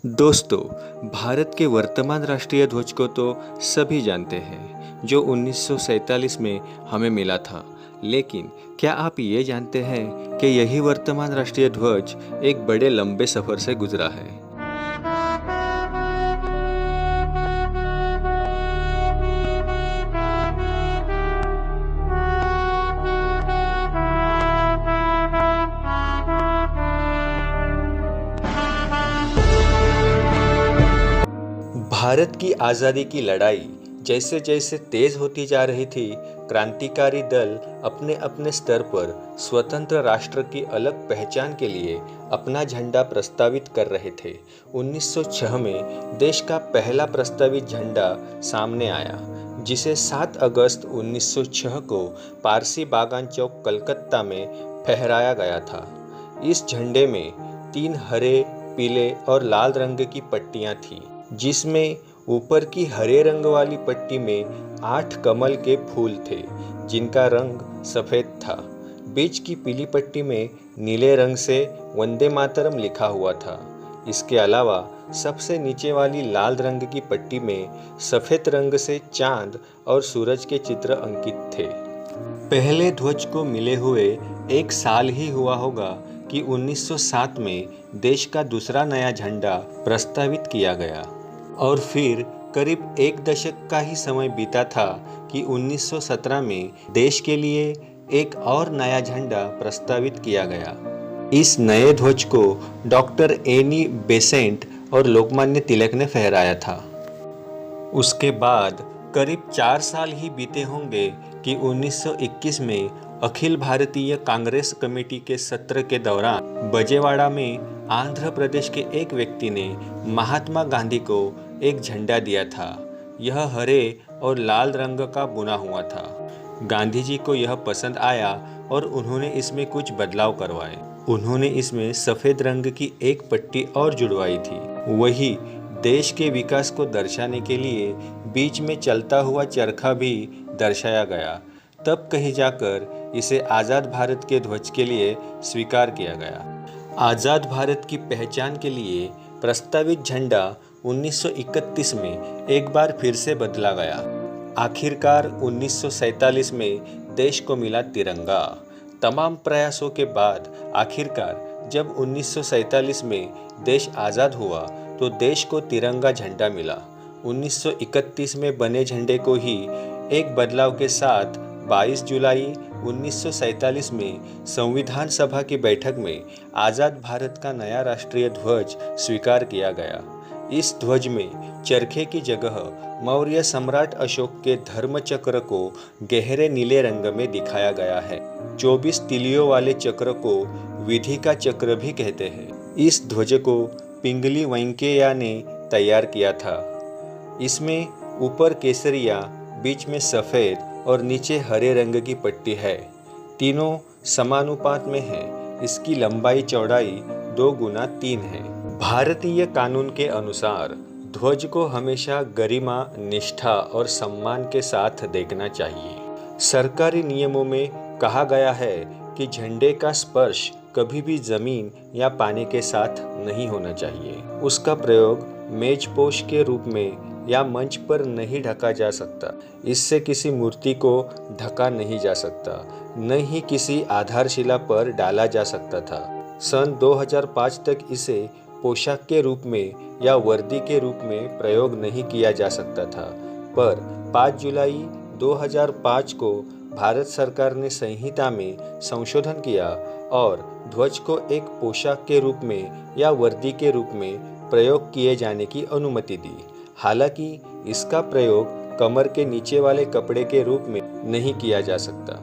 दोस्तों, भारत के वर्तमान राष्ट्रीय ध्वज को तो सभी जानते हैं, जो 1947 में हमें मिला था। लेकिन क्या आप ये जानते हैं कि यही वर्तमान राष्ट्रीय ध्वज एक बड़े लंबे सफर से गुजरा है? भारत की आज़ादी की लड़ाई जैसे जैसे तेज होती जा रही थी, क्रांतिकारी दल अपने अपने स्तर पर स्वतंत्र राष्ट्र की अलग पहचान के लिए अपना झंडा प्रस्तावित कर रहे थे। 1906 में देश का पहला प्रस्तावित झंडा सामने आया, जिसे 7 अगस्त 1906 को पारसी बागान चौक कलकत्ता में फहराया गया था। इस झंडे में 3 हरे, पीले और लाल रंग की पट्टियां थीं, जिसमें ऊपर की हरे रंग वाली पट्टी में 8 कमल के फूल थे, जिनका रंग सफ़ेद था। बीच की पीली पट्टी में नीले रंग से वंदे मातरम लिखा हुआ था। इसके अलावा सबसे नीचे वाली लाल रंग की पट्टी में सफ़ेद रंग से चांद और सूरज के चित्र अंकित थे। पहले ध्वज को मिले हुए 1 साल ही हुआ होगा कि 1907 में देश का दूसरा नया झंडा प्रस्तावित किया गया, और फिर करीब 1 दशक का ही समय बीता था कि 1917 में देश के लिए एक और नया झंडा प्रस्तावित किया गया। इस नए ध्वज को डॉक्टर एनी बेसेंट और लोकमान्य तिलक ने फहराया था। उसके बाद करीब 4 साल ही बीते होंगे कि 1921 में अखिल भारतीय कांग्रेस कमेटी के सत्र के दौरान बजेवाड़ा में आंध्र प्रदेश के एक व्यक्ति ने महात्मा गांधी को एक झंडा दिया था। यह हरे और लाल रंग का बुना हुआ था। गांधी जी को यह पसंद आया और उन्होंने इसमें कुछ बदलाव करवाए। उन्होंने इसमें सफ़ेद रंग की एक पट्टी और जुड़वाई थी। वही देश के विकास को दर्शाने के लिए बीच में चलता हुआ चरखा भी दर्शाया गया। तब कहीं जाकर इसे आज़ाद भारत के ध्वज के लिए स्वीकार किया गया। आज़ाद भारत की पहचान के लिए प्रस्तावित झंडा 1931 में एक बार फिर से बदला गया। आखिरकार 1947 में देश को मिला तिरंगा। तमाम प्रयासों के बाद आखिरकार जब 1947 में देश आज़ाद हुआ तो देश को तिरंगा झंडा मिला। 1931 में बने झंडे को ही एक बदलाव के साथ 22 जुलाई 1947 में संविधान सभा की बैठक में आज़ाद भारत का नया राष्ट्रीय ध्वज स्वीकार किया गया। इस ध्वज में चरखे की जगह मौर्य सम्राट अशोक के धर्म चक्र को गहरे नीले रंग में दिखाया गया है। 24 तिलियों वाले चक्र को विधि का चक्र भी कहते हैं। इस ध्वज को पिंगली वेंकैया ने तैयार किया था। इसमें ऊपर केसरिया, बीच में सफ़ेद और नीचे हरे रंग की पट्टी है। तीनों समानुपात में है। इसकी लंबाई चौड़ाई 2 गुना 3 है। भारतीय कानून के अनुसार ध्वज को हमेशा गरिमा, निष्ठा और सम्मान के साथ देखना चाहिए। सरकारी नियमों में कहा गया है कि झंडे का स्पर्श कभी भी जमीन या पानी के साथ नहीं होना चाहिए। उसका प्रयोग मेजपोश के रूप में या मंच पर नहीं ढका जा सकता। इससे किसी मूर्ति को ढका नहीं जा सकता, न ही किसी आधारशिला पर डाला जा सकता था। सन 2005 तक इसे पोशाक के रूप में या वर्दी के रूप में प्रयोग नहीं किया जा सकता था, पर 5 जुलाई 2005 को भारत सरकार ने संहिता में संशोधन किया और ध्वज को एक पोशाक के रूप में या वर्दी के रूप में प्रयोग किए जाने की अनुमति दी। हालांकि इसका प्रयोग कमर के नीचे वाले कपड़े के रूप में नहीं किया जा सकता।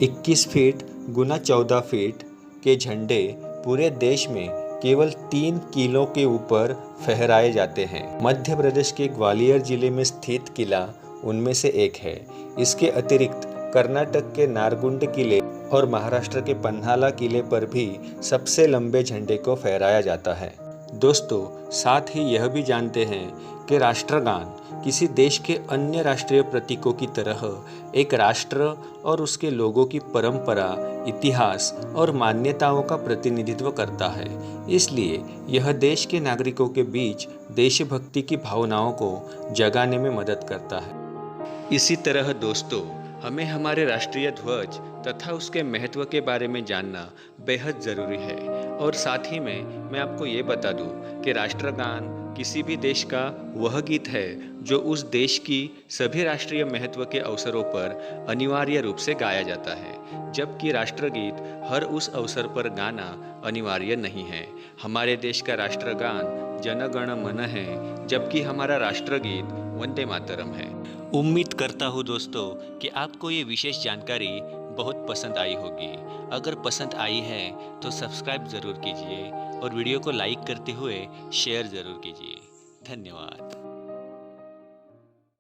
21 फीट गुना 14 फीट के झंडे पूरे देश में केवल 3 किलों के ऊपर फहराए जाते हैं। मध्य प्रदेश के ग्वालियर जिले में स्थित किला उनमें से एक है। इसके अतिरिक्त कर्नाटक के नारगुंड किले और महाराष्ट्र के पन्हाला किले पर भी सबसे लंबे झंडे को फहराया जाता है। दोस्तों, साथ ही यह भी जानते हैं कि राष्ट्रगान किसी देश के अन्य राष्ट्रीय प्रतीकों की तरह एक राष्ट्र और उसके लोगों की परंपरा, इतिहास और मान्यताओं का प्रतिनिधित्व करता है। इसलिए यह देश के नागरिकों के बीच देशभक्ति की भावनाओं को जगाने में मदद करता है। इसी तरह दोस्तों, हमें हमारे राष्ट्रीय ध्वज तथा उसके महत्व के बारे में जानना बेहद ज़रूरी है। और साथ ही में मैं आपको ये बता दूं कि राष्ट्रगान किसी भी देश का वह गीत है जो उस देश की सभी राष्ट्रीय महत्व के अवसरों पर अनिवार्य रूप से गाया जाता है, जबकि राष्ट्रगीत हर उस अवसर पर गाना अनिवार्य नहीं है। हमारे देश का राष्ट्रगान जन गण मन है, जबकि हमारा राष्ट्रगीत वंदे मातरम है। उम्मीद करता हूँ दोस्तों कि आपको ये विशेष जानकारी बहुत पसंद आई होगी। अगर पसंद आई है तो सब्सक्राइब ज़रूर कीजिए और वीडियो को लाइक करते हुए शेयर ज़रूर कीजिए। धन्यवाद।